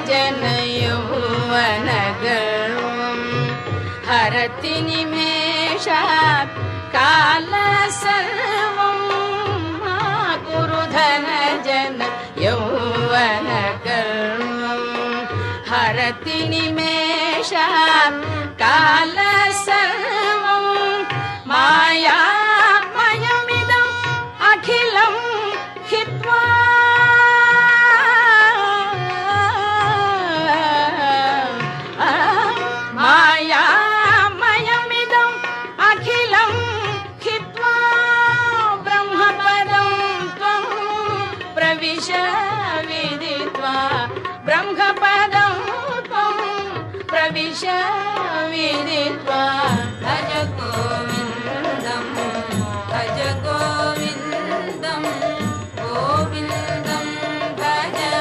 जनयौवनगर्वम् हरति निमेषात् काल सर्वं मा कुरु धनजन यौवनगर्वम् हरति निमेषात् काल सर्वं मायामयमिदम् अखिलं हित्वा मायामयमिदम् अखिलं हित्वा ब्रह्मपदं त्वं प्रविश विदित्वा ब्रह्मपदं त्वं प्रविश विदित्वा